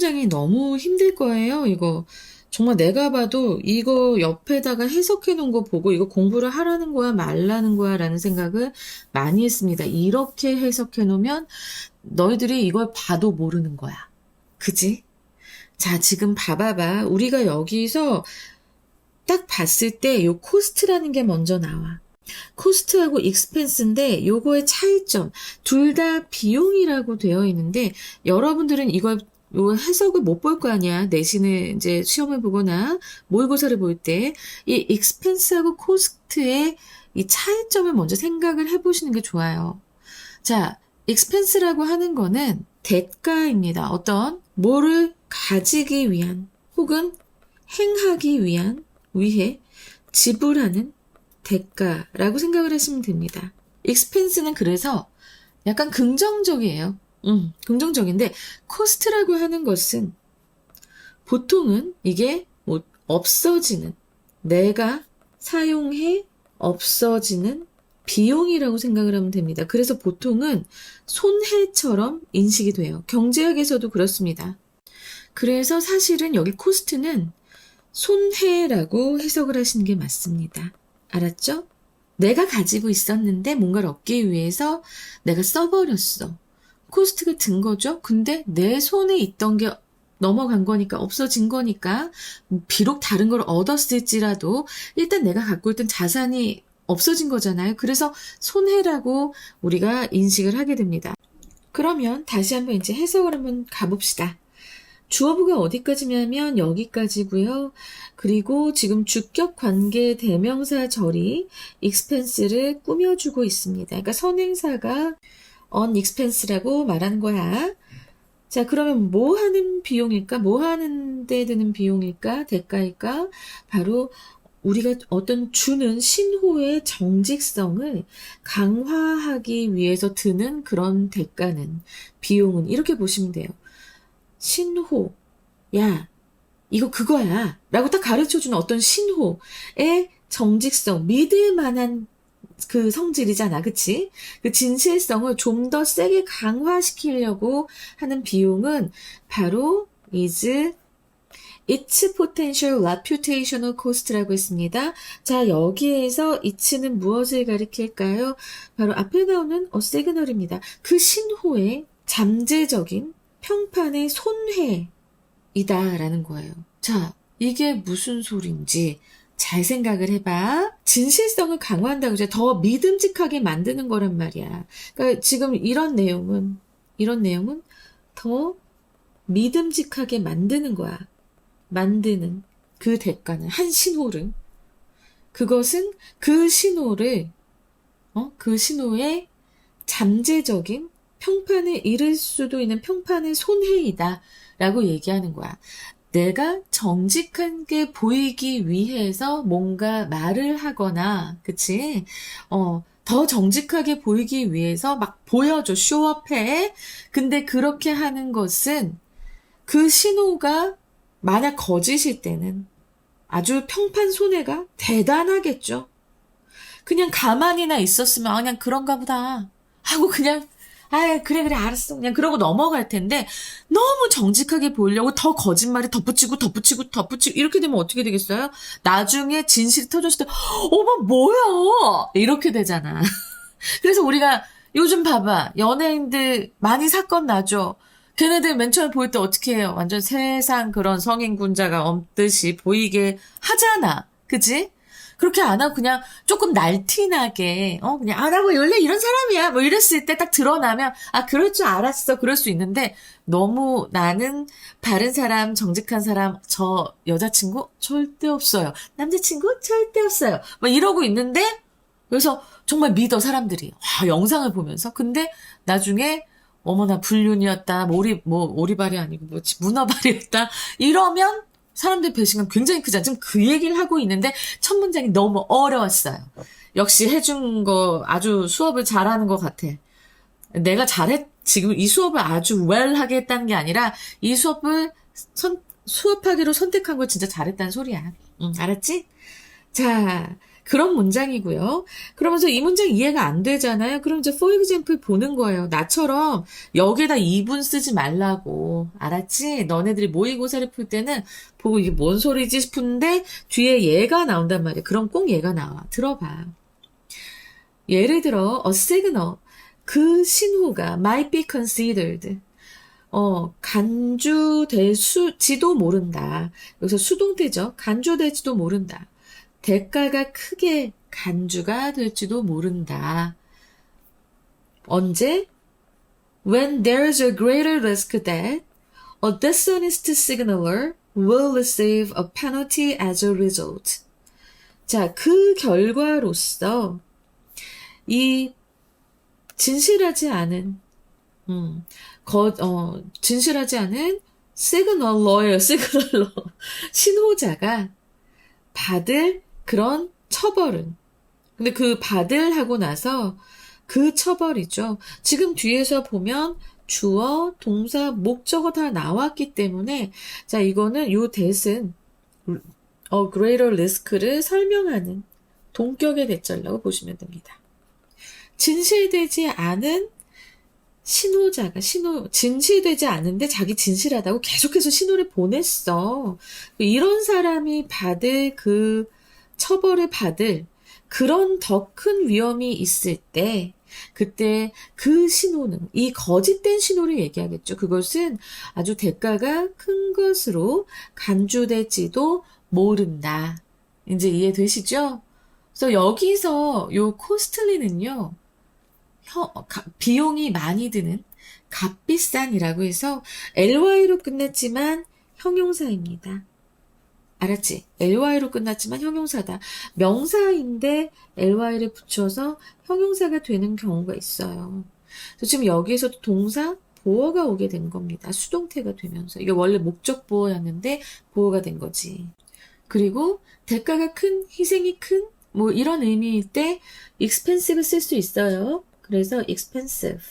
문장이 너무 힘들 거예요. 이거 정말 내가 봐도 이거 옆에다가 해석해 놓은 거 보고 이거 공부를 하라는 거야 말라는 거야 라는 생각을 많이 했습니다. 이렇게 해석해 놓으면 너희들이 이걸 봐도 모르는 거야. 그지? 자, 지금 봐봐봐. 우리가 여기서 딱 봤을 때 요 코스트라는 게 먼저 나와. 코스트하고 익스펜스인데 요거의 차이점, 둘 다 비용이라고 되어 있는데 여러분들은 이걸 요 해석을 못 볼 거 아니야. 내신을 이제 시험을 보거나 모의고사를 볼 때 이 익스펜스하고 코스트의 이 차이점을 먼저 생각을 해보시는 게 좋아요. 자, 익스펜스라고 하는 거는 대가입니다. 어떤 뭐를 가지기 위한 혹은 행하기 위해 지불하는 대가라고 생각을 하시면 됩니다. 익스펜스는 그래서 약간 긍정적이에요. 긍정적인데 코스트라고 하는 것은 보통은 이게 뭐 없어지는, 내가 사용해 없어지는 비용이라고 생각을 하면 됩니다. 그래서 보통은 손해처럼 인식이 돼요. 경제학에서도 그렇습니다. 그래서 사실은 여기 코스트는 손해라고 해석을 하시는 게 맞습니다. 알았죠? 내가 가지고 있었는데 뭔가를 얻기 위해서 내가 써버렸어. 코스트가 든 거죠? 근데 내 손에 있던 게 넘어간 거니까, 없어진 거니까, 비록 다른 걸 얻었을지라도 일단 내가 갖고 있던 자산이 없어진 거잖아요. 그래서 손해라고 우리가 인식을 하게 됩니다. 그러면 다시 한번 이제 해석을 한번 가봅시다. 주어부가 어디까지냐면 여기까지고요. 그리고 지금 주격 관계 대명사 절이 expense를 꾸며주고 있습니다. 그러니까 선행사가 on expense라고 말하는 거야. 자, 그러면 뭐 하는 비용일까? 뭐 하는 데 드는 비용일까? 대가일까? 바로 우리가 어떤 주는 신호의 정직성을 강화하기 위해서 드는 그런 대가는, 비용은 이렇게 보시면 돼요. 신호, 야, 이거 그거야 라고 딱 가르쳐주는 어떤 신호의 정직성, 믿을 만한 그 성질이잖아, 그치? 그 진실성을 좀 더 세게 강화시키려고 하는 비용은 바로 its potential reputational cost라고 했습니다. 자, 여기에서 it는 무엇을 가리킬까요? 바로 앞에 나오는 a signal입니다. 그 신호의 잠재적인 평판의 손해이다라는 거예요. 자, 이게 무슨 소린지 잘 생각을 해봐. 진실성을 강화한다고 이제 더 믿음직하게 만드는 거란 말이야. 그러니까 지금 이런 내용은 더 믿음직하게 만드는 거야. 만드는 그 대가는, 한 신호를. 그것은 그 신호를, 그 신호의 잠재적인 평판에 이를 수도 있는 평판의 손해이다 라고 얘기하는 거야. 내가 정직한 게 보이기 위해서 뭔가 말을 하거나, 그치? 더 정직하게 보이기 위해서 막 보여줘, 쇼업해. 근데 그렇게 하는 것은 그 신호가 만약 거짓일 때는 아주 평판 손해가 대단하겠죠. 그냥 가만히나 있었으면 그냥 그런가 보다 하고 그냥 그래 알았어 그냥 그러고 넘어갈 텐데, 너무 정직하게 보이려고 더 거짓말이 덧붙이고 이렇게 되면 어떻게 되겠어요? 나중에 진실이 터졌을 때 어머 뭐야 이렇게 되잖아. 그래서 우리가 요즘 봐봐, 연예인들 많이 사건 나죠. 걔네들 맨 처음에 보일 때 어떻게 해요? 완전 세상 그런 성인군자가 없듯이 보이게 하잖아. 그치? 그렇게 안 하고 그냥 조금 날티나게, 그냥, 나 뭐 원래 이런 사람이야. 뭐 이랬을 때 딱 드러나면, 그럴 줄 알았어. 그럴 수 있는데, 너무 나는 바른 사람, 정직한 사람, 저 여자친구 절대 없어요. 남자친구 절대 없어요. 막 이러고 있는데, 그래서 정말 믿어, 사람들이. 영상을 보면서. 근데 나중에, 어머나 불륜이었다. 오리발이 아니고 뭐지, 문어발이었다. 이러면, 사람들 배신감 굉장히 크잖아. 지금 그 얘기를 하고 있는데 첫 문장이 너무 어려웠어요. 역시 해준 거 아주 수업을 잘하는 것 같아. 내가 지금 이 수업을 아주 well 하게 했다는 게 아니라 이 수업을 수업하기로 선택한 걸 진짜 잘했다는 소리야. 알았지? 자, 그런 문장이고요. 그러면서 이 문장 이해가 안 되잖아요. 그럼 이제 for example 보는 거예요. 나처럼 여기에다 이분 쓰지 말라고. 알았지? 너네들이 모의고사를 풀 때는 보고 이게 뭔 소리지 싶은데 뒤에 얘가 나온단 말이에요. 그럼 꼭 얘가 나와. 들어봐. 예를 들어 a signal. 그 신호가 might be considered. 간주될지도 모른다. 여기서 수동태죠. 간주될지도 모른다. 대가가 크게 간주가 될지도 모른다. 언제? When there's a greater risk that a dishonest signaler will receive a penalty as a result. 자, 그 결과로서 이 진실하지 않은 진실하지 않은 시그널러예요. 시그널러. 신호자가 받을 그런 처벌은. 근데 그 받을 하고 나서 그 처벌이죠. 지금 뒤에서 보면 주어, 동사, 목적어 다 나왔기 때문에 자, 이거는 요 that은 greater risk를 설명하는 동격의 대절라고 보시면 됩니다. 진실되지 않은 진실되지 않은데 자기 진실하다고 계속해서 신호를 보냈어. 이런 사람이 받을 그 처벌을 받을 그런 더 큰 위험이 있을 때, 그때 그 신호는, 이 거짓된 신호를 얘기하겠죠. 그것은 아주 대가가 큰 것으로 간주될지도 모른다. 이제 이해되시죠? 그래서 여기서 요 코스틀리는요, 비용이 많이 드는 값비싼이라고 해서 ly로 끝났지만 형용사입니다. 알았지? ly로 끝났지만 형용사다. 명사인데 ly를 붙여서 형용사가 되는 경우가 있어요. 그래서 지금 여기에서 동사 보어가 오게 된 겁니다. 수동태가 되면서. 이게 원래 목적 보어였는데 보어가 된 거지. 그리고 대가가 큰, 희생이 큰, 뭐 이런 의미일 때 expensive 쓸 수 있어요. 그래서 expensive.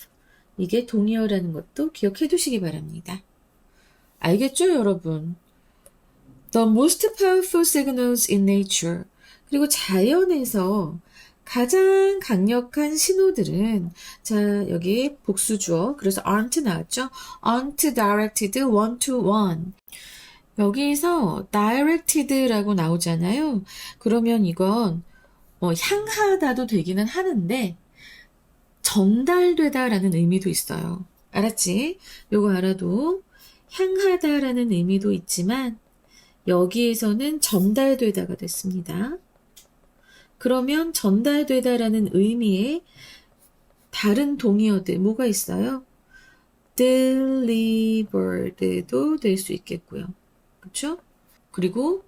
이게 동의어라는 것도 기억해 두시기 바랍니다. 알겠죠, 여러분? The most powerful signals in nature. 그리고 자연에서 가장 강력한 신호들은 자, 여기 복수주어. 그래서 aren't 나왔죠? aren't directed one to one. 여기서 directed라고 나오잖아요. 그러면 이건 향하다도 되기는 하는데 전달되다라는 의미도 있어요. 알았지? 요거 알아도 향하다라는 의미도 있지만 여기에서는 전달되다가 됐습니다. 그러면 전달되다라는 의미의 다른 동의어들 뭐가 있어요? delivered도 될 수 있겠고요. 그렇죠? 그리고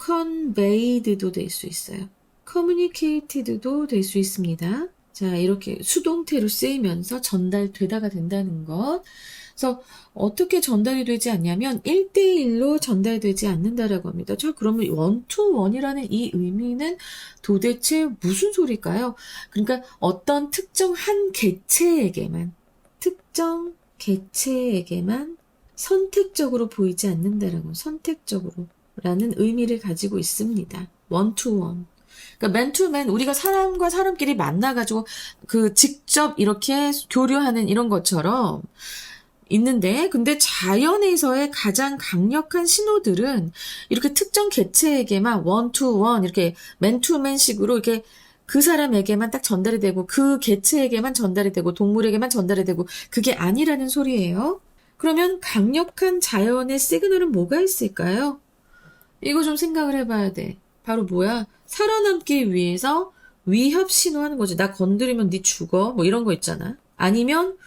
conveyed도 될 수 있어요. communicated도 될 수 있습니다. 자, 이렇게 수동태로 쓰이면서 전달되다가 된다는 것. 그래서 어떻게 전달이 되지 않냐면 1대1로 전달되지 않는다라고 합니다. 자, 그러면 원투원이라는 이 의미는 도대체 무슨 소리일까요? 그러니까 어떤 특정 한 개체에게만 선택적으로 보이지 않는다라고 선택적으로라는 의미를 가지고 있습니다. 원투원. 그러니까 맨투맨 우리가 사람과 사람끼리 만나가지고 그 직접 이렇게 교류하는 이런 것처럼 있는데 근데 자연에서의 가장 강력한 신호들은 이렇게 특정 개체에게만 원투원 이렇게 맨투맨식으로 이렇게 그 사람에게만 딱 전달이 되고 그 개체에게만 전달이 되고 동물에게만 전달이 되고 그게 아니라는 소리예요. 그러면 강력한 자연의 시그널은 뭐가 있을까요? 이거 좀 생각을 해봐야 돼. 바로 뭐야? 살아남기 위해서 위협 신호하는 거지. 나 건드리면 네 죽어. 뭐 이런 거 있잖아. 아니면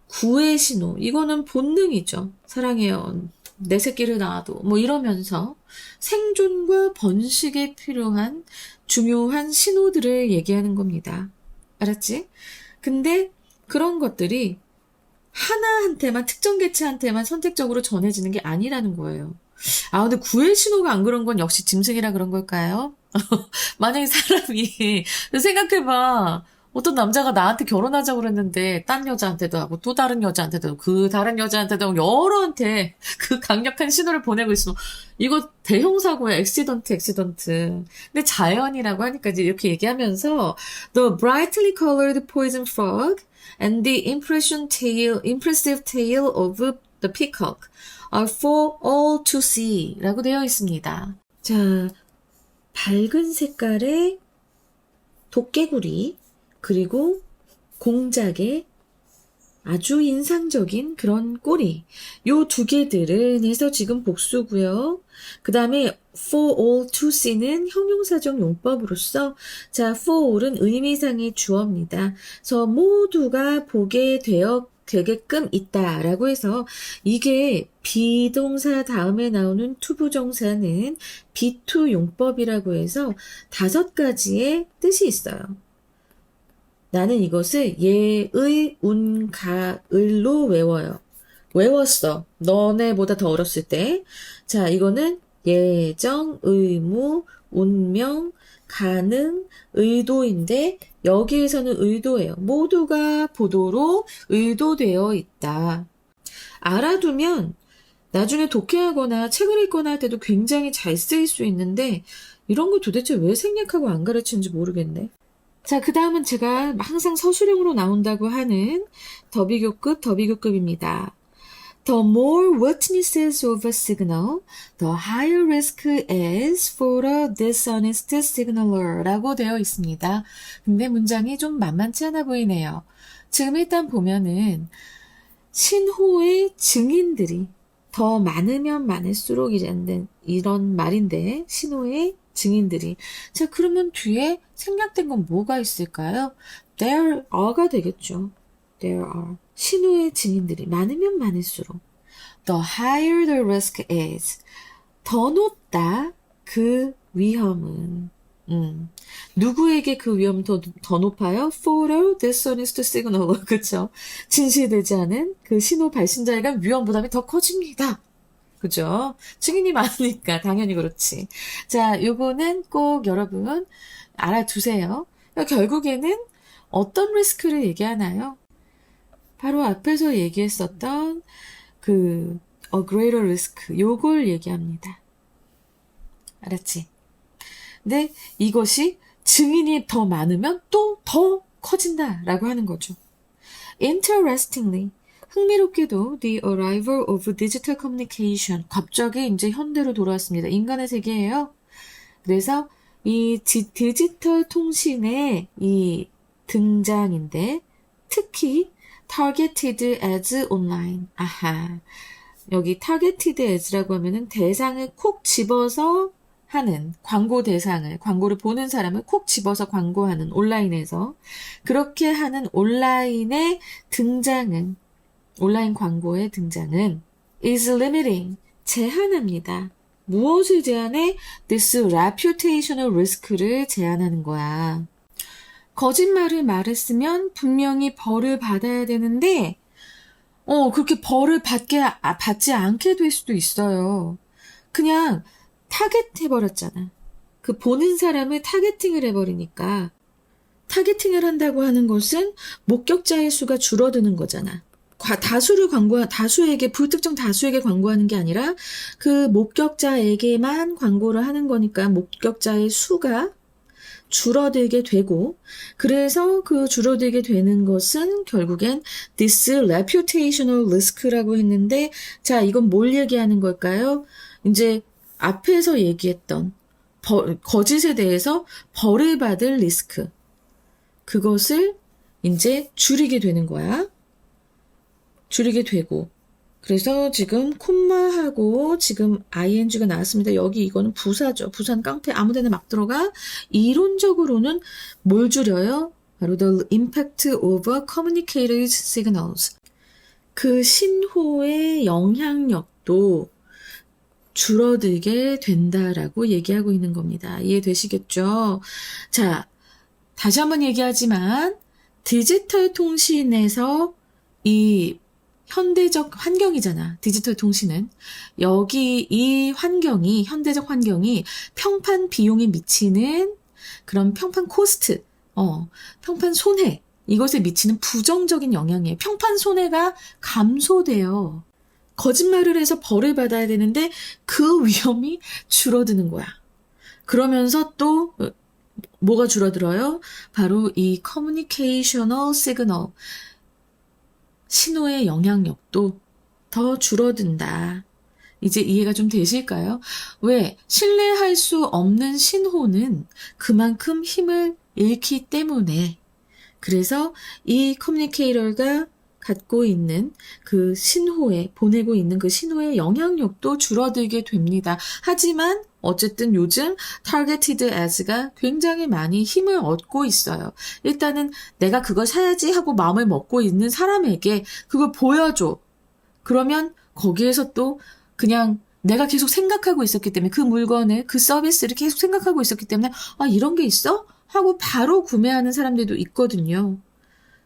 구애 신호. 이거는 본능이죠. 사랑해요. 내 새끼를 낳아도. 뭐 이러면서 생존과 번식에 필요한 중요한 신호들을 얘기하는 겁니다. 알았지? 근데 그런 것들이 하나한테만 특정 개체한테만 선택적으로 전해지는 게 아니라는 거예요. 아, 근데 구애 신호가 안 그런 건 역시 짐승이라 그런 걸까요? 만약에 사람이, 생각해봐. 어떤 남자가 나한테 결혼하자고 그랬는데 딴 여자한테도 하고 또 다른 여자한테도 하고 그 다른 여자한테도 하고 여러한테 그 강력한 신호를 보내고 있으면 이거 대형사고야. 액시던트. 근데 자연이라고 하니까 이제 이렇게 얘기하면서 The brightly colored poison frog and the impressive tail of the peacock are for all to see 라고 되어 있습니다. 자, 밝은 색깔의 도깨구리 그리고 공작의 아주 인상적인 그런 꼬리. 요 두 개들은 해서 지금 복수고요. 그 다음에 for all to see는 형용사적 용법으로서 자, for all은 의미상의 주어입니다. 그래서 모두가 보게 되게끔 있다라고 해서 이게 비동사 다음에 나오는 투부정사는 비투 용법이라고 해서 5가지의 뜻이 있어요. 나는 이것을 예의, 운, 가, 을로 외워요. 외웠어. 너네보다 더 어렸을 때. 자, 이거는 예정, 의무, 운명, 가능, 의도인데 여기에서는 의도예요. 모두가 보도록 의도되어 있다. 알아두면 나중에 독해하거나 책을 읽거나 할 때도 굉장히 잘 쓰일 수 있는데 이런 거 도대체 왜 생략하고 안 가르치는지 모르겠네. 자, 그 다음은 제가 항상 서술형으로 나온다고 하는 더비교급입니다. The more witnesses of a signal, the higher risk is for a dishonest signaler 라고 되어 있습니다. 근데 문장이 좀 만만치 않아 보이네요. 지금 일단 보면은 신호의 증인들이 더 많으면 많을수록 이런 말인데 신호의 증인들이 자 그러면 뒤에 생략된 건 뭐가 있을까요? There are가 되겠죠. There are 신호의 증인들이 많으면 많을수록 The higher the risk is 더 높다 그 위험은 누구에게 그 위험은 더 높아요? For a dishonest signaler 그쵸? 진실되지 않은 그 신호 발신자에게 위험 부담이 더 커집니다. 그죠? 증인이 많으니까 당연히 그렇지. 자, 요거는 꼭 여러분 알아두세요. 결국에는 어떤 리스크를 얘기하나요? 바로 앞에서 얘기했었던 그 a greater risk 요걸 얘기합니다. 알았지? 근데 이것이 증인이 더 많으면 또 더 커진다라고 하는 거죠. Interestingly 흥미롭게도 the arrival of digital communication 갑자기 이제 현대로 돌아왔습니다. 인간의 세계예요. 그래서 이 디지털 통신의 이 등장인데 특히 targeted ads online. 아하. 여기 targeted ads라고 하면은 대상을 콕 집어서 하는 광고를 보는 사람을 콕 집어서 광고하는 온라인에서 그렇게 하는 온라인 광고의 등장은 is limiting, 제한합니다. 무엇을 제한해? This reputational risk를 제한하는 거야. 거짓말을 말했으면 분명히 벌을 받아야 되는데 그렇게 벌을 받지 않게 될 수도 있어요. 그냥 타겟해버렸잖아. 그 보는 사람을 타겟팅을 해버리니까 타겟팅을 한다고 하는 것은 목격자의 수가 줄어드는 거잖아. 불특정 다수에게 광고하는 게 아니라 그 목격자에게만 광고를 하는 거니까 목격자의 수가 줄어들게 되고 그래서 그 줄어들게 되는 것은 결국엔 this reputational risk라고 했는데 자 이건 뭘 얘기하는 걸까요? 이제 앞에서 얘기했던 거짓에 대해서 벌을 받을 리스크 그것을 이제 줄이게 되는 거야. 줄이게 되고 그래서 지금 콤마하고 지금 ing가 나왔습니다. 여기 이거는 부사죠. 부사는 깡패 아무데나 막 들어가. 이론적으로는 뭘 줄여요? 바로 the impact of communicated signals. 그 신호의 영향력도 줄어들게 된다라고 얘기하고 있는 겁니다. 이해되시겠죠? 자, 다시 한번 얘기하지만 디지털 통신에서 이 현대적 환경이잖아. 디지털 통신은. 여기 이 현대적 환경이 평판 비용에 미치는 그런 평판 코스트, 평판 손해. 이것에 미치는 부정적인 영향이에요. 평판 손해가 감소돼요. 거짓말을 해서 벌을 받아야 되는데 그 위험이 줄어드는 거야. 그러면서 또 뭐가 줄어들어요? 바로 이 communicational signal, 신호의 영향력도 더 줄어든다. 이제 이해가 좀 되실까요? 왜? 신뢰할 수 없는 신호는 그만큼 힘을 잃기 때문에. 그래서 이 커뮤니케이터가 갖고 있는 그 신호에, 보내고 있는 그 신호의 영향력도 줄어들게 됩니다. 하지만 어쨌든 요즘 targeted ads가 굉장히 많이 힘을 얻고 있어요. 일단은 내가 그걸 사야지 하고 마음을 먹고 있는 사람에게 그걸 보여줘. 그러면 거기에서 또 그냥 내가 계속 생각하고 있었기 때문에 그 물건을, 그 서비스를 계속 생각하고 있었기 때문에 이런 게 있어? 하고 바로 구매하는 사람들도 있거든요.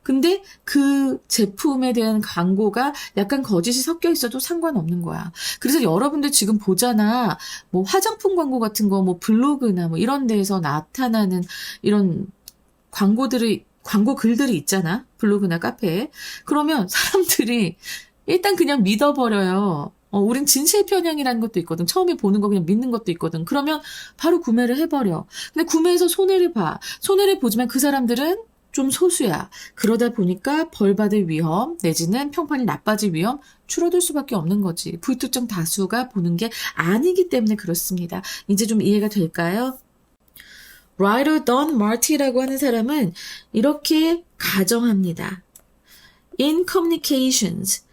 근데 그 제품에 대한 광고가 약간 거짓이 섞여 있어도 상관없는 거야. 그래서 여러분들 지금 보잖아. 뭐 화장품 광고 같은 거, 뭐 블로그나 뭐 이런 데에서 나타나는 이런 광고 글들이 있잖아. 블로그나 카페에. 그러면 사람들이 일단 그냥 믿어버려요. 우린 진실 편향이라는 것도 있거든. 처음에 보는 거 그냥 믿는 것도 있거든. 그러면 바로 구매를 해버려. 근데 구매해서 손해를 봐. 손해를 보지만 그 사람들은 좀 소수야. 그러다 보니까 벌 받을 위험 내지는 평판이 나빠질 위험 줄어들 수밖에 없는 거지. 불특정 다수가 보는 게 아니기 때문에 그렇습니다. 이제 좀 이해가 될까요? 라이더 던 마티라고 하는 사람은 이렇게 가정합니다. In communications,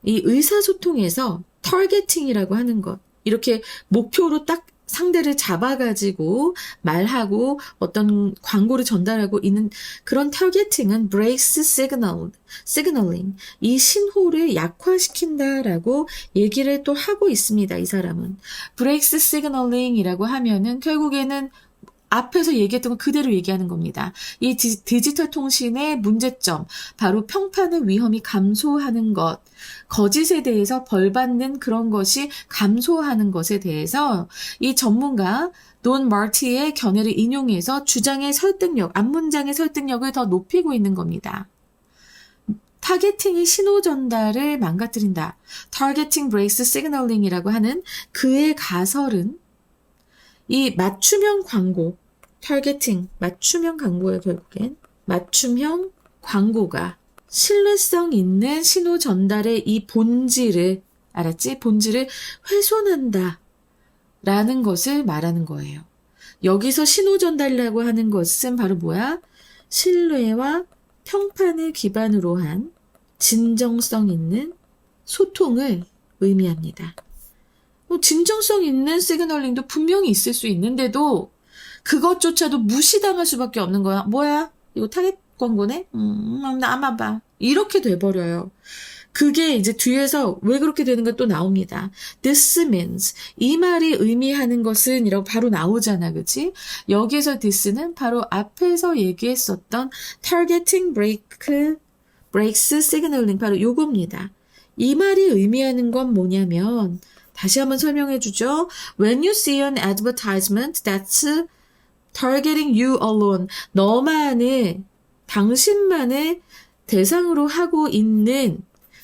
이 의사소통에서 타겟팅이라고 하는 것, 이렇게 목표로 딱 상대를 잡아가지고 말하고 어떤 광고를 전달하고 있는 그런 타겟팅은 breaks signaling, 이 신호를 약화시킨다라고 얘기를 또 하고 있습니다. 이 사람은. breaks signaling이라고 하면은 결국에는 앞에서 얘기했던 거 그대로 얘기하는 겁니다. 이 디지털 통신의 문제점, 바로 평판의 위험이 감소하는 것, 거짓에 대해서 벌받는 그런 것이 감소하는 것에 대해서 이 전문가 돈 마티의 견해를 인용해서 주장의 설득력, 앞문장의 설득력을 더 높이고 있는 겁니다. 타겟팅이 신호 전달을 망가뜨린다. Targeting breaks signaling이라고 하는 그의 가설은 이 맞춤형 광고, 타겟팅, 맞춤형 광고예요, 결국엔. 맞춤형 광고가 신뢰성 있는 신호 전달의 이 본질을, 알았지? 본질을 훼손한다. 라는 것을 말하는 거예요. 여기서 신호 전달이라고 하는 것은 바로 뭐야? 신뢰와 평판을 기반으로 한 진정성 있는 소통을 의미합니다. 진정성 있는 시그널링도 분명히 있을 수 있는데도 그것조차도 무시당할 수밖에 없는 거야. 뭐야? 이거 타겟 광고네? 나만 봐. 이렇게 돼버려요. 그게 이제 뒤에서 왜 그렇게 되는 가 또 나옵니다. This means, 이 말이 의미하는 것은 이라고 바로 나오잖아. 그치? 여기에서 this는 바로 앞에서 얘기했었던 targeting breaks signaling, 바로 요겁니다. 이 말이 의미하는 건 뭐냐면 다시 한번 설명해 주죠. When you see an advertisement that's targeting you alone, 너만을, 당신만을 대상으로 하고 있는,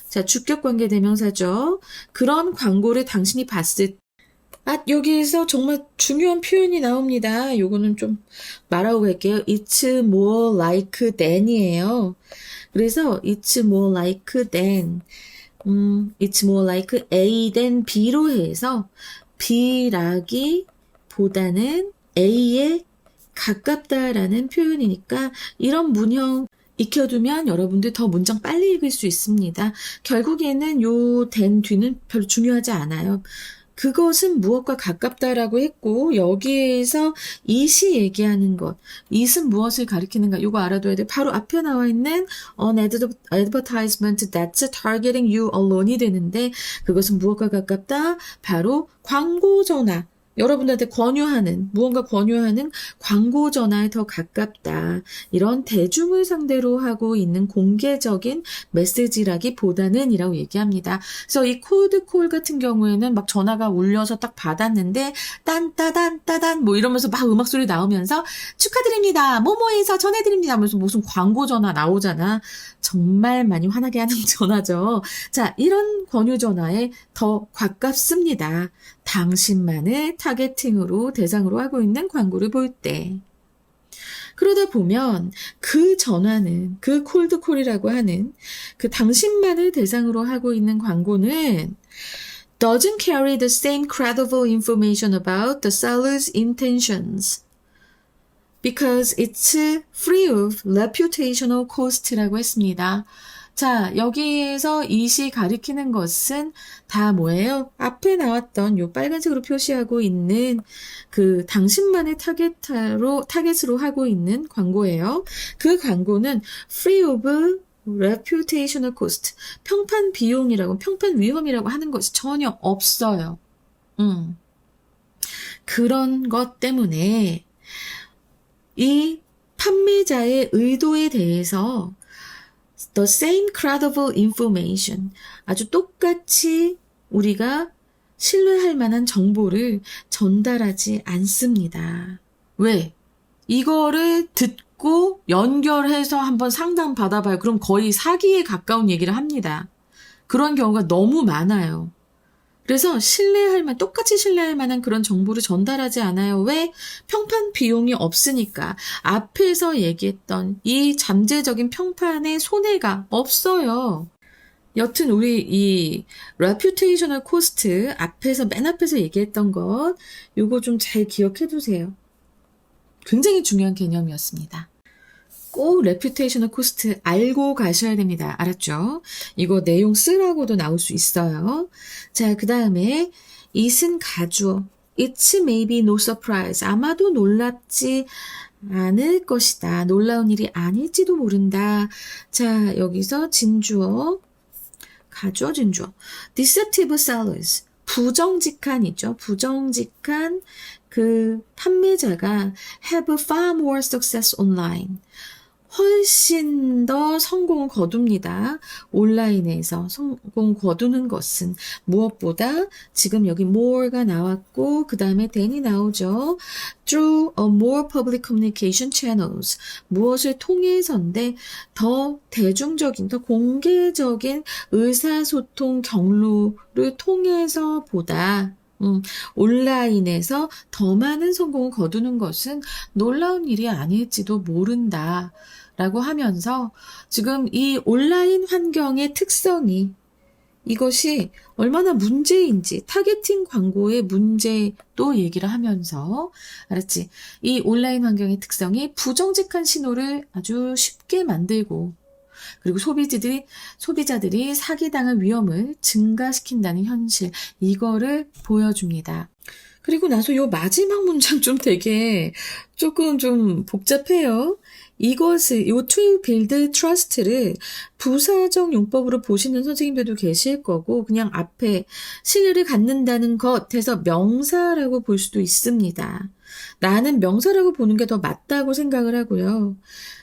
자, 주격관계 대명사죠. 그런 광고를 당신이 봤을 때, 여기에서 정말 중요한 표현이 나옵니다. 요거는 좀 말하고 갈게요. It's more like than이에요. 그래서 it's more like than. It's more like A than B로 해서 B라기보다는 A에 가깝다라는 표현이니까 이런 문형 익혀두면 여러분들 더 문장 빨리 읽을 수 있습니다. 결국에는 요 than 뒤는 별로 중요하지 않아요. 그것은 무엇과 가깝다라고 했고 여기에서 it이 얘기하는 것, it은 무엇을 가리키는가 이거 알아둬야 돼. 바로 앞에 나와 있는 an advertisement that's targeting you alone이 되는데 그것은 무엇과 가깝다? 바로 광고 전화, 여러분들한테 권유하는, 무언가 권유하는 광고 전화에 더 가깝다. 이런 대중을 상대로 하고 있는 공개적인 메시지라기보다는 이라고 얘기합니다. 그래서 이 코드콜 같은 경우에는 막 전화가 울려서 딱 받았는데 딴따단 뭐 이러면서 막 음악 소리 나오면서 축하드립니다. 뭐뭐에서 전해드립니다 하면서 무슨 광고 전화 나오잖아. 정말 많이 화나게 하는 전화죠. 자, 이런 권유 전화에 더 가깝습니다. 당신만을 타겟팅으로 대상으로 하고 있는 광고를 볼 때. 그러다 보면 그 전화는, 그 콜드콜이라고 하는 그 당신만을 대상으로 하고 있는 광고는 doesn't carry the same credible information about the seller's intentions because it's free of reputational cost라고 했습니다. 자, 여기에서 이시 가리키는 것은 다 뭐예요? 앞에 나왔던 요 빨간색으로 표시하고 있는 그 당신만의 타겟으로 하고 있는 광고예요. 그 광고는 free of reputational cost, 평판 비용이라고, 평판 위험이라고 하는 것이 전혀 없어요. 그런 것 때문에 이 판매자의 의도에 대해서 the same credible information, 아주 똑같이 우리가 신뢰할 만한 정보를 전달하지 않습니다. 왜? 이거를 듣고 연결해서 한번 상담 받아봐요. 그럼 거의 사기에 가까운 얘기를 합니다. 그런 경우가 너무 많아요. 그래서 똑같이 신뢰할 만한 그런 정보를 전달하지 않아요. 왜? 평판 비용이 없으니까. 앞에서 얘기했던 이 잠재적인 평판의 손해가 없어요. 여튼 우리 이 reputational cost 맨 앞에서 얘기했던 것, 요거 좀 잘 기억해 두세요. 굉장히 중요한 개념이었습니다. 꼭 reputational cost 알고 가셔야 됩니다. 알았죠? 이거 내용 쓰라고도 나올 수 있어요. 자, 그 다음에 it은 가주어. It's maybe no surprise. 아마도 놀랍지 않을 것이다. 놀라운 일이 아닐지도 모른다. 자, 여기서 진주어. 가주어, 진주어. deceptive sellers. 부정직한이죠. 부정직한 그 판매자가 have far more success online. 훨씬 더 성공을 거둡니다. 온라인에서 성공 거두는 것은 무엇보다 지금 여기 more가 나왔고 그 다음에 than이 나오죠. through a more public communication channels. 무엇을 통해서인데 더 대중적인, 더 공개적인 의사소통 경로를 통해서보다 온라인에서 더 많은 성공을 거두는 것은 놀라운 일이 아닐지도 모른다. 라고 하면서 지금 이 온라인 환경의 특성이 이것이 얼마나 문제인지 타겟팅 광고의 문제도 얘기를 하면서 알았지? 이 온라인 환경의 특성이 부정직한 신호를 아주 쉽게 만들고 그리고 소비자들이 사기당할 위험을 증가시킨다는 현실 이거를 보여줍니다. 그리고 나서 요 마지막 문장 좀 되게 조금 좀 복잡해요. 요 to build trust를 부사적 용법으로 보시는 선생님들도 계실 거고 그냥 앞에 신뢰를 갖는다는 것에서 명사라고 볼 수도 있습니다. 나는 명사라고 보는 게 더 맞다고 생각을 하고요.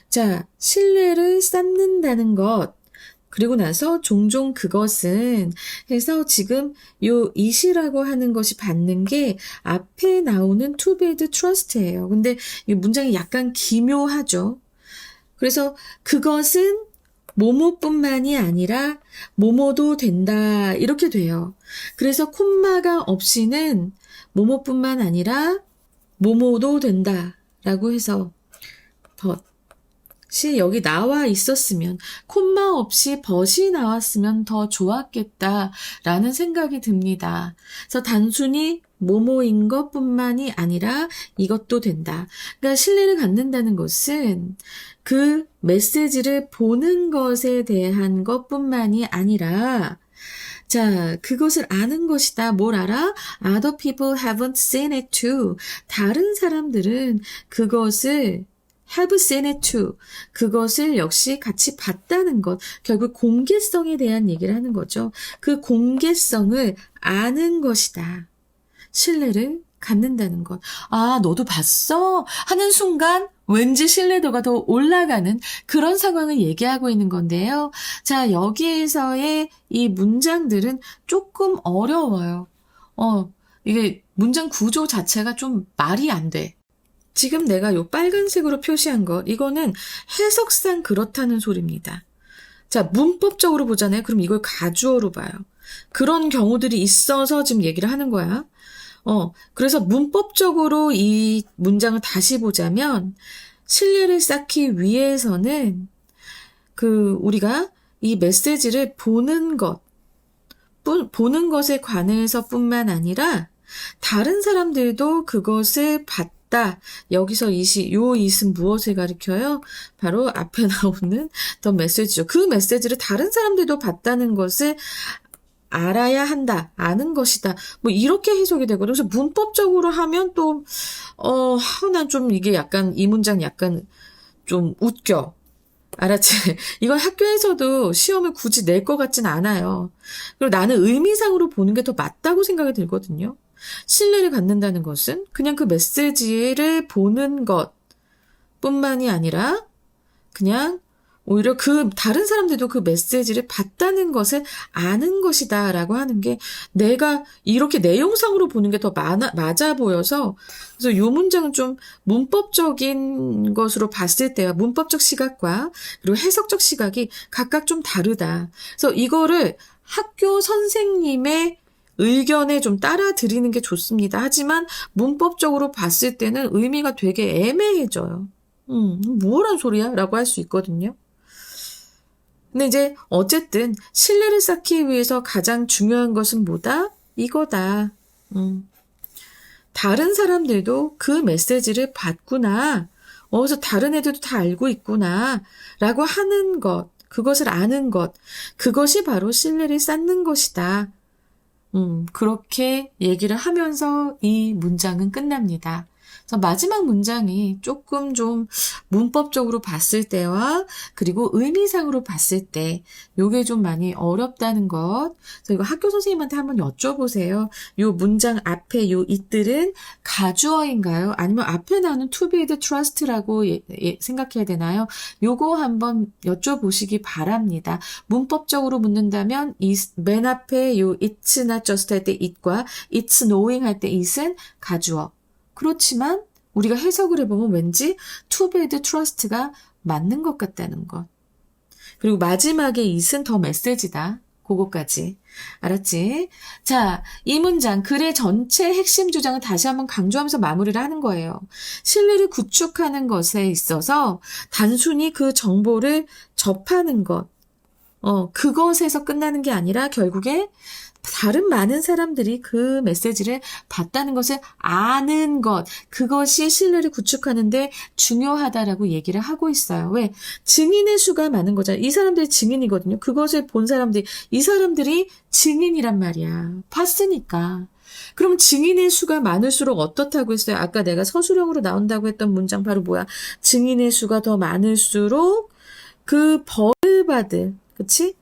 자, 신뢰를 쌓는다는 것 그리고 나서 종종 그것은 해서 지금 요 it이라고 하는 것이 받는 게 앞에 나오는 to build trust예요. 근데 이 문장이 약간 기묘하죠. 그래서 그것은 뭐뭐뿐만이 아니라 뭐뭐도 된다 이렇게 돼요. 그래서 콤마가 없이는 뭐뭐뿐만 아니라 뭐뭐도 된다라고 해서 시 여기 나와 있었으면 콤마 없이 벗이 나왔으면 더 좋았겠다라는 생각이 듭니다. 그래서 단순히 뭐뭐인 것뿐만이 아니라 이것도 된다. 그러니까 신뢰를 갖는다는 것은 그 메시지를 보는 것에 대한 것뿐만이 아니라 자, 그것을 아는 것이다. 뭘 알아? Other people haven't seen it too. 다른 사람들은 그것을 have seen it too. 그것을 역시 같이 봤다는 것. 결국 공개성에 대한 얘기를 하는 거죠. 그 공개성을 아는 것이다. 신뢰를 갖는다는 것. 아, 너도 봤어? 하는 순간 왠지 신뢰도가 더 올라가는 그런 상황을 얘기하고 있는 건데요. 자, 여기에서의 이 문장들은 조금 어려워요. 이게 문장 구조 자체가 좀 말이 안 돼. 지금 내가 요 빨간색으로 표시한 것, 이거는 해석상 그렇다는 소리입니다. 자, 문법적으로 보잖아요. 그럼 이걸 가주어로 봐요. 그런 경우들이 있어서 지금 얘기를 하는 거야. 그래서 문법적으로 이 문장을 다시 보자면, 신뢰를 쌓기 위해서는 우리가 이 메시지를 보는 것에 관해서 뿐만 아니라 다른 사람들도 그것을 봤다. 여기서 요 it은 무엇을 가리켜요? 바로 앞에 나오는 더 메시지죠. 그 메시지를 다른 사람들도 봤다는 것을 알아야 한다. 아는 것이다. 뭐 이렇게 해석이 되거든요. 그래서 문법적으로 하면 또 난 좀 이게 약간 이 문장 약간 좀 웃겨. 알았지? 이건 학교에서도 시험을 굳이 낼 것 같진 않아요. 그리고 나는 의미상으로 보는 게 더 맞다고 생각이 들거든요. 신뢰를 갖는다는 것은 그냥 그 메시지를 보는 것뿐만이 아니라 그냥 오히려 다른 사람들도 그 메시지를 봤다는 것을 아는 것이다 라고 하는 게 내가 이렇게 내용상으로 보는 게 더 맞아 보여서 그래서 이 문장은 좀 문법적인 것으로 봤을 때와 문법적 시각과 그리고 해석적 시각이 각각 좀 다르다. 그래서 이거를 학교 선생님의 의견에 좀 따라 드리는 게 좋습니다. 하지만 문법적으로 봤을 때는 의미가 되게 애매해져요. 뭐란 소리야? 라고 할 수 있거든요. 근데 이제 어쨌든 신뢰를 쌓기 위해서 가장 중요한 것은 뭐다? 이거다. 다른 사람들도 그 메시지를 봤구나. 그래서 다른 애들도 다 알고 있구나. 라고 하는 것, 그것을 아는 것, 그것이 바로 신뢰를 쌓는 것이다. 그렇게 얘기를 하면서 이 문장은 끝납니다. 그래서 마지막 문장이 조금 좀 문법적으로 봤을 때와 그리고 의미상으로 봤을 때 요게 좀 많이 어렵다는 것. 그래서 이거 학교 선생님한테 한번 여쭤보세요. 요 문장 앞에 요 it들은 가주어인가요? 아니면 앞에 나오는 to be the trust라고 생각해야 되나요? 요거 한번 여쭤보시기 바랍니다. 문법적으로 묻는다면 맨 앞에 요 it's not just 할 때 it과 it's knowing 할 때 it은 가주어. 그렇지만 우리가 해석을 해보면 왠지 to be the trust가 맞는 것 같다는 것. 그리고 마지막에 it은 더 메시지다. 그거까지. 알았지? 자, 이 문장, 글의 전체 핵심 주장을 다시 한번 강조하면서 마무리를 하는 거예요. 신뢰를 구축하는 것에 있어서 단순히 그 정보를 접하는 것, 그것에서 끝나는 게 아니라 결국에 다른 많은 사람들이 그 메시지를 봤다는 것을 아는 것, 그것이 신뢰를 구축하는데 중요하다라고 얘기를 하고 있어요. 왜? 증인의 수가 많은 거잖아요. 이 사람들이 증인이거든요. 그것을 본 사람들이, 이 사람들이 증인이란 말이야. 봤으니까. 그럼 증인의 수가 많을수록 어떻다고 했어요? 아까 내가 서술형으로 나온다고 했던 문장 바로 뭐야? 증인의 수가 더 많을수록 그 벌을 받을, 그치?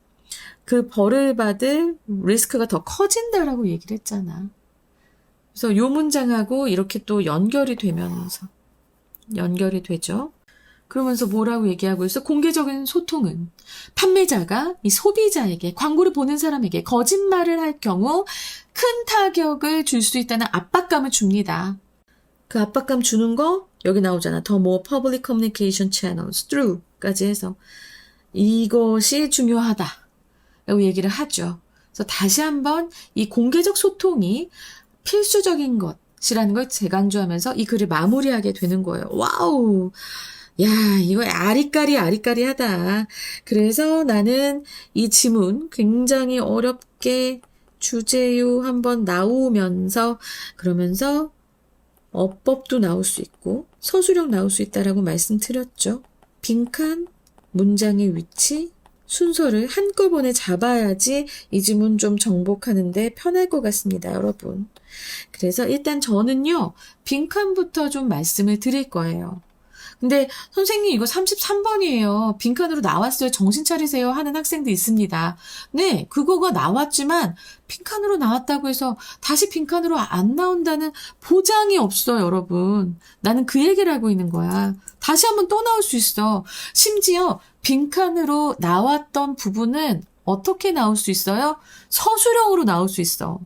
그 벌을 받을 리스크가 더 커진다라고 얘기를 했잖아. 그래서 요 문장하고 이렇게 또 연결이 되죠. 그러면서 뭐라고 얘기하고 있어? 공개적인 소통은 판매자가 이 소비자에게, 광고를 보는 사람에게 거짓말을 할 경우 큰 타격을 줄 수 있다는 압박감을 줍니다. 그 압박감 주는 거 여기 나오잖아. The more public communication channels through까지 해서 이것이 중요하다. 라고 얘기를 하죠. 그래서 다시 한번 이 공개적 소통이 필수적인 것이라는 걸 재강조하면서 이 글을 마무리하게 되는 거예요. 와우! 야, 이거 아리까리하다. 그래서 나는 이 지문 굉장히 어렵게 주제요 한번 나오면서 그러면서 어법도 나올 수 있고 서술형 나올 수 있다라고 말씀드렸죠. 빈칸, 문장의 위치, 순서를 한꺼번에 잡아야지 이 지문 좀 정복하는데 편할 것 같습니다, 여러분. 그래서 일단 저는요, 빈칸부터 좀 말씀을 드릴 거예요. 근데 선생님 이거 33번이에요. 빈칸으로 나왔어요. 정신 차리세요 하는 학생도 있습니다. 네, 그거가 나왔지만 빈칸으로 나왔다고 해서 다시 빈칸으로 안 나온다는 보장이 없어, 여러분. 나는 그 얘기를 하고 있는 거야. 다시 한번 또 나올 수 있어. 심지어 빈칸으로 나왔던 부분은 어떻게 나올 수 있어요? 서술형으로 나올 수 있어.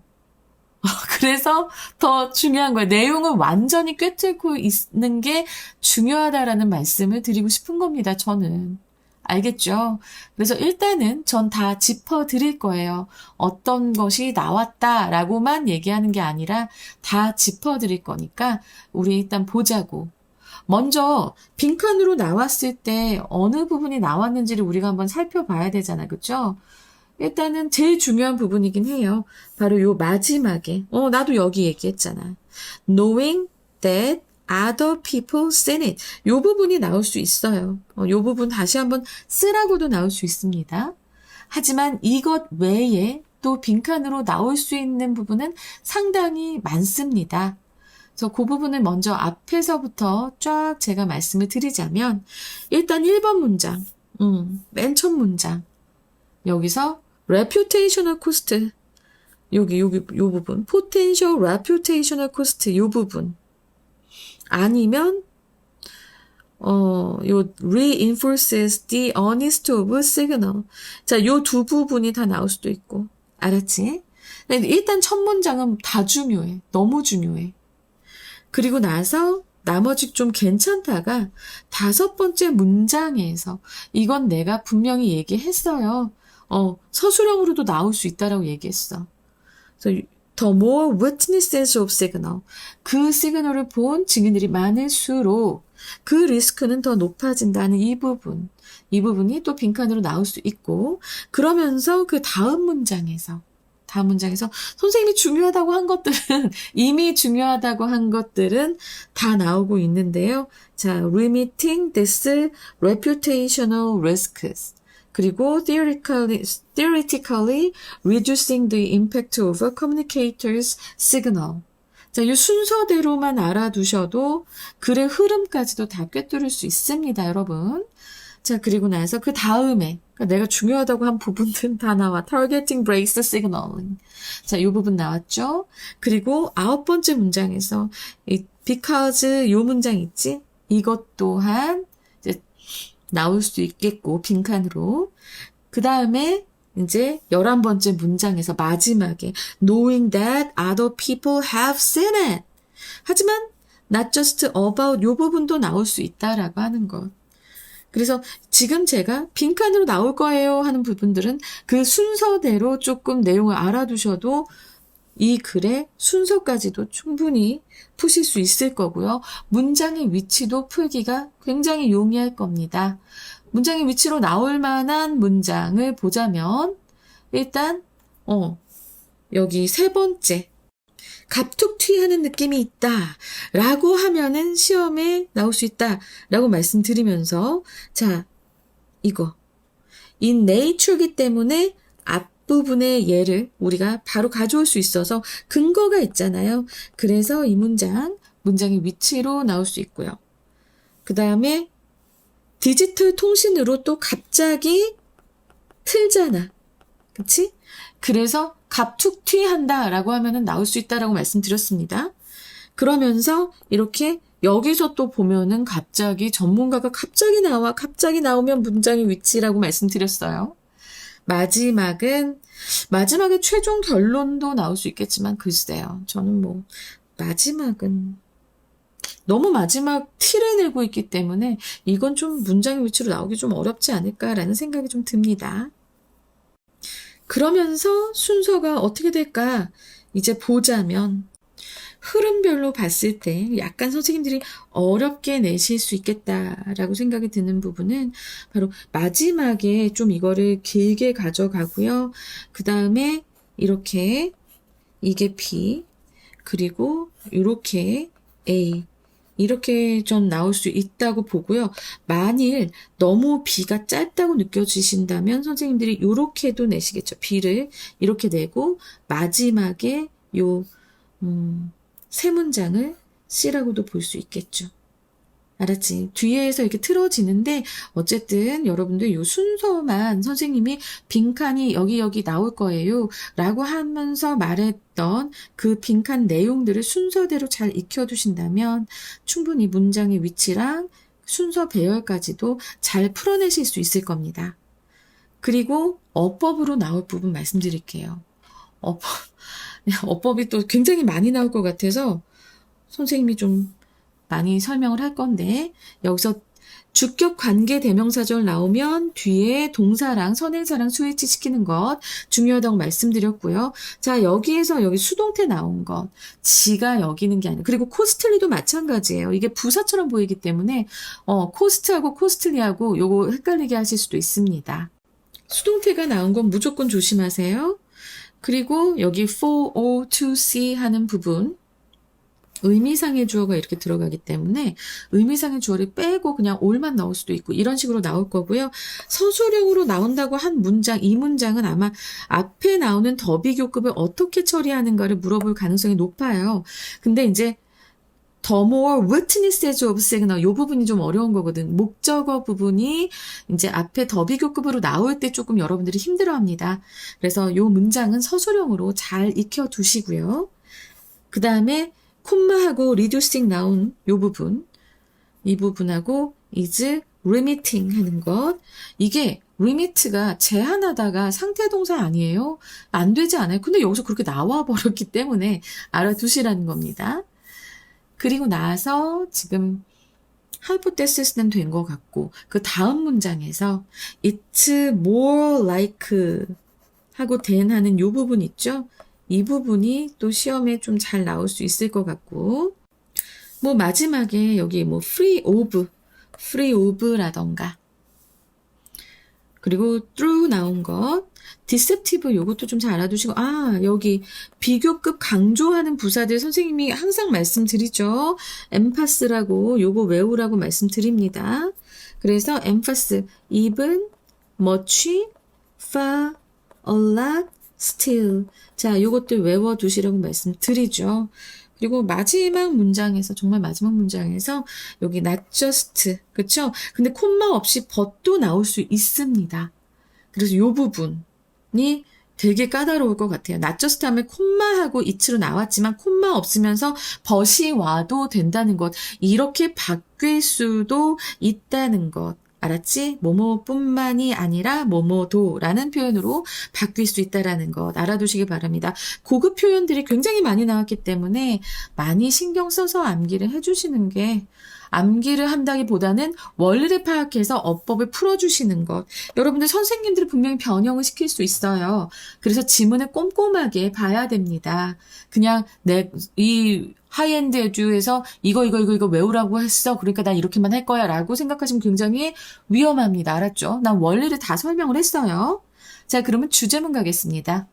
그래서 더 중요한 거예요. 내용을 완전히 꿰뚫고 있는 게 중요하다라는 말씀을 드리고 싶은 겁니다. 저는. 알겠죠? 그래서 일단은 전 다 짚어드릴 거예요. 어떤 것이 나왔다라고만 얘기하는 게 아니라 다 짚어드릴 거니까 우리 일단 보자고. 먼저 빈칸으로 나왔을 때 어느 부분이 나왔는지를 우리가 한번 살펴봐야 되잖아. 그렇죠? 일단은 제일 중요한 부분이긴 해요. 바로 요 마지막에. 나도 여기 얘기했잖아. Knowing that other people seen it. 요 부분이 나올 수 있어요. 요 부분 다시 한번 쓰라고도 나올 수 있습니다. 하지만 이것 외에 또 빈칸으로 나올 수 있는 부분은 상당히 많습니다. 그래서 그 부분을 먼저 앞에서부터 쫙 제가 말씀을 드리자면 일단 1번 문장, 맨 첫 문장. 여기서 reputational cost, 요 부분, potential reputational cost, 요 부분. 아니면, 요 reinforces the honesty of signal. 자, 요 두 부분이 다 나올 수도 있고. 알았지? 근데 일단 첫 문장은 다 중요해. 너무 중요해. 그리고 나서 나머지 좀 괜찮다가 5번째 문장에서 이건 내가 분명히 얘기했어요. 서술형으로도 나올 수 있다라고 얘기했어. 그래서 the more witnesses of signal. 그 시그널을 본 증인들이 많을수록 그 리스크는 더 높아진다는 이 부분. 이 부분이 또 빈칸으로 나올 수 있고, 그러면서 그 다음 문장에서 선생님이 중요하다고 한 것들은 이미 중요하다고 한 것들은 다 나오고 있는데요. 자, limiting this reputational risks. 그리고 theoretically reducing the impact of a communicator's signal. 자, 이 순서대로만 알아두셔도 글의 흐름까지도 다 꿰뚫을 수 있습니다, 여러분. 자, 그리고 나서 그 다음에 그러니까 내가 중요하다고 한 부분들은 다 나와. targeting breaks the signaling. 자, 이 부분 나왔죠? 그리고 9번째 문장에서 because 요 문장 있지? 이것 또한 이제 나올 수 있겠고, 빈칸으로. 그 다음에 이제 11번째 문장에서 마지막에 knowing that other people have seen it. 하지만 not just about 요 부분도 나올 수 있다라고 하는 것. 그래서 지금 제가 빈칸으로 나올 거예요 하는 부분들은 그 순서대로 조금 내용을 알아두셔도 이 글의 순서까지도 충분히 푸실 수 있을 거고요. 문장의 위치도 풀기가 굉장히 용이할 겁니다. 문장의 위치로 나올 만한 문장을 보자면 일단 여기 3번째 갑툭튀하는 느낌이 있다 라고 하면은 시험에 나올 수 있다 라고 말씀드리면서 자 이거 in nature이기 때문에 앞부분의 예를 우리가 바로 가져올 수 있어서 근거가 있잖아요. 그래서 이 문장의 위치로 나올 수 있고요. 그 다음에 디지털 통신으로 또 갑자기 틀잖아. 그치? 그래서 갑툭튀한다 라고 하면은 나올 수 있다라고 말씀드렸습니다. 그러면서 이렇게 여기서 또 보면은 갑자기 전문가가 갑자기 나오면 문장의 위치라고 말씀드렸어요. 마지막에 최종 결론도 나올 수 있겠지만 글쎄요. 저는 마지막은 너무 마지막 티를 내고 있기 때문에 이건 좀 문장의 위치로 나오기 좀 어렵지 않을까라는 생각이 좀 듭니다. 그러면서 순서가 어떻게 될까? 이제 보자면 흐름별로 봤을 때 약간 선생님들이 어렵게 내실 수 있겠다라고 생각이 드는 부분은 바로 마지막에 좀 이거를 길게 가져가고요. 그 다음에 이렇게 이게 B 그리고 이렇게 A 이렇게 좀 나올 수 있다고 보고요. 만일 너무 B가 짧다고 느껴지신다면 선생님들이 이렇게도 내시겠죠. B를 이렇게 내고 마지막에 요 세 문장을 C라고도 볼 수 있겠죠. 알았지? 뒤에서 이렇게 틀어지는데 어쨌든 여러분들 요 순서만 선생님이 빈칸이 여기 나올 거예요 라고 하면서 말했던 그 빈칸 내용들을 순서대로 잘 익혀두신다면 충분히 문장의 위치랑 순서 배열까지도 잘 풀어내실 수 있을 겁니다. 그리고 어법으로 나올 부분 말씀드릴게요. 어법, 어법이 또 굉장히 많이 나올 것 같아서 선생님이 좀 많이 설명을 할 건데 여기서 주격 관계 대명사절 나오면 뒤에 동사랑 선행사랑 스위치 시키는 것 중요하다고 말씀드렸고요. 자, 여기에서 여기 수동태 나온 것 지가 여기는 게 아니라 그리고 코스틀리도 마찬가지예요. 이게 부사처럼 보이기 때문에 코스트하고 코스틀리하고 요거 헷갈리게 하실 수도 있습니다. 수동태가 나온 건 무조건 조심하세요. 그리고 여기 for, or, to see 하는 부분 의미상의 주어가 이렇게 들어가기 때문에 의미상의 주어를 빼고 그냥 올만 나올 수도 있고 이런 식으로 나올 거고요. 서술형으로 나온다고 한 문장, 이 문장은 아마 앞에 나오는 더비 교급을 어떻게 처리하는가를 물어볼 가능성이 높아요. 근데 이제 the more witnesses of signal 이 부분이 좀 어려운 거거든. 목적어 부분이 이제 앞에 더비 교급으로 나올 때 조금 여러분들이 힘들어합니다. 그래서 이 문장은 서술형으로 잘 익혀두시고요. 그 다음에 콤마하고 reducing 나온 이 부분, 이 부분하고 is limiting 하는 것. 이게 limit가 제한하다가 상태동사 아니에요? 안 되지 않아요? 근데 여기서 그렇게 나와 버렸기 때문에 알아두시라는 겁니다. 그리고 나서 지금 hypothesis는 된 것 같고 그 다음 문장에서 it's more like 하고 than 하는 이 부분 있죠? 이 부분이 또 시험에 좀 잘 나올 수 있을 것 같고 뭐 마지막에 여기 뭐 free of라던가 그리고 through 나온 것 deceptive 요것도 좀 잘 알아두시고 여기 비교급 강조하는 부사들 선생님이 항상 말씀드리죠. emphase라고 요거 외우라고 말씀드립니다. 그래서 emphasis, even, much, far, a lot, still. 자, 요것들 외워두시라고 말씀드리죠. 그리고 마지막 문장에서 정말 마지막 문장에서 여기 not just 그쵸? 근데 콤마 없이 but도 나올 수 있습니다. 그래서 요 부분이 되게 까다로울 것 같아요. not just 하면 콤마하고 it로 나왔지만 콤마 없으면서 but이 와도 된다는 것 이렇게 바뀔 수도 있다는 것 알았지? 뭐뭐뿐만이 아니라 뭐뭐도라는 표현으로 바뀔 수 있다라는 것 알아두시기 바랍니다. 고급 표현들이 굉장히 많이 나왔기 때문에 많이 신경 써서 암기를 해주시는 게 암기를 한다기보다는 원리를 파악해서 어법을 풀어주시는 것. 여러분들 선생님들이 분명히 변형을 시킬 수 있어요. 그래서 지문을 꼼꼼하게 봐야 됩니다. 그냥 이 하이엔드 에듀에서 이거 외우라고 했어. 그러니까 난 이렇게만 할 거야 라고 생각하시면 굉장히 위험합니다. 알았죠? 난 원리를 다 설명을 했어요. 자, 그러면 주제문 가겠습니다.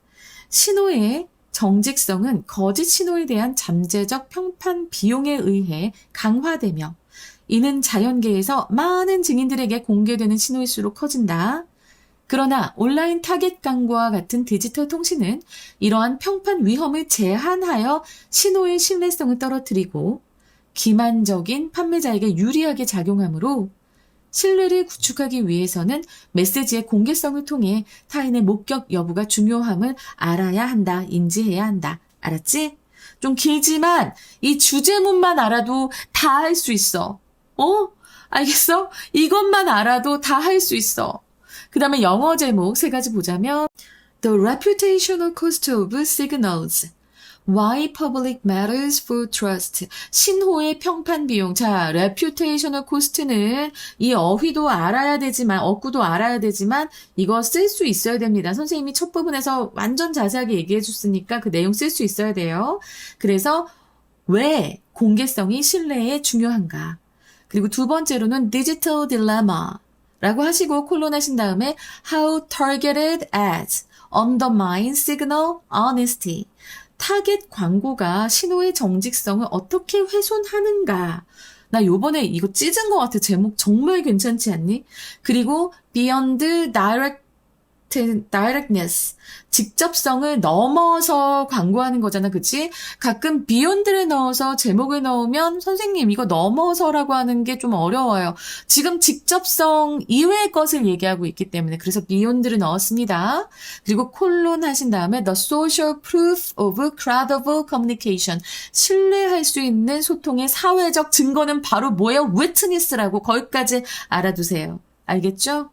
신호의 정직성은 거짓 신호에 대한 잠재적 평판 비용에 의해 강화되며 이는 자연계에서 많은 증인들에게 공개되는 신호일수록 커진다. 그러나 온라인 타겟 광고와 같은 디지털 통신은 이러한 평판 위험을 제한하여 신호의 신뢰성을 떨어뜨리고 기만적인 판매자에게 유리하게 작용하므로 신뢰를 구축하기 위해서는 메시지의 공개성을 통해 타인의 목격 여부가 중요함을 알아야 한다, 인지해야 한다. 알았지? 좀 길지만 이 주제문만 알아도 다 할 수 있어. 알겠어? 이것만 알아도 다 할 수 있어. 그 다음에 영어 제목 3가지 보자면 The reputational cost of signals. Why public matters for trust. 신호의 평판 비용. 자, reputational cost는 이 어휘도 알아야 되지만, 어구도 알아야 되지만, 이거 쓸 수 있어야 됩니다. 선생님이 첫 부분에서 완전 자세하게 얘기해 줬으니까 그 내용 쓸 수 있어야 돼요. 그래서 왜 공개성이 신뢰에 중요한가. 그리고 두 번째로는 digital dilemma. 라고 하시고 콜론 하신 다음에 how targeted ads undermine signal honesty. 타겟 광고가 신호의 정직성을 어떻게 훼손하는가. 나 요번에 이거 찢은 것 같아. 제목 정말 괜찮지 않니? 그리고 beyond direct directness. 직접성을 넘어서 광고하는 거잖아, 그치? 가끔 beyond를 넣어서 제목을 넣으면 선생님 이거 넘어서라고 하는 게 좀 어려워요. 지금 직접성 이외의 것을 얘기하고 있기 때문에 그래서 beyond를 넣었습니다. 그리고 콜론 하신 다음에 the social proof of credible communication. 신뢰할 수 있는 소통의 사회적 증거는 바로 뭐예요? witness라고 거기까지 알아두세요. 알겠죠?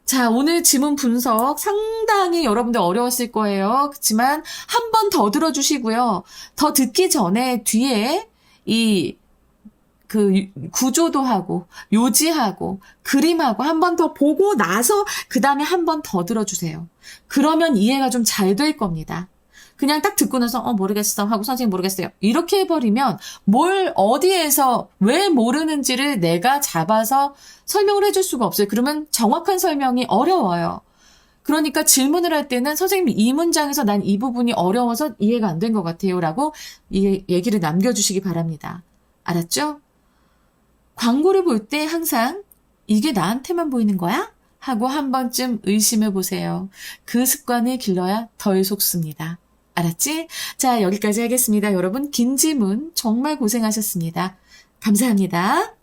자, 오늘 지문 분석 상당히 여러분들 어려웠을 거예요. 그렇지만 한 번 더 들어주시고요. 더 듣기 전에 뒤에 구조도 하고, 요지하고, 그림하고 한 번 더 보고 나서 그 다음에 한 번 더 들어주세요. 그러면 이해가 좀 잘 될 겁니다. 그냥 딱 듣고 나서 모르겠어 하고 선생님 모르겠어요. 이렇게 해버리면 뭘 어디에서 왜 모르는지를 내가 잡아서 설명을 해줄 수가 없어요. 그러면 정확한 설명이 어려워요. 그러니까 질문을 할 때는 선생님 이 문장에서 난 이 부분이 어려워서 이해가 안 된 것 같아요 라고 이 얘기를 남겨주시기 바랍니다. 알았죠? 광고를 볼 때 항상 이게 나한테만 보이는 거야? 하고 한 번쯤 의심해 보세요. 그 습관을 길러야 덜 속습니다. 알았지? 자, 여기까지 하겠습니다. 여러분, 긴 지문 정말 고생하셨습니다. 감사합니다.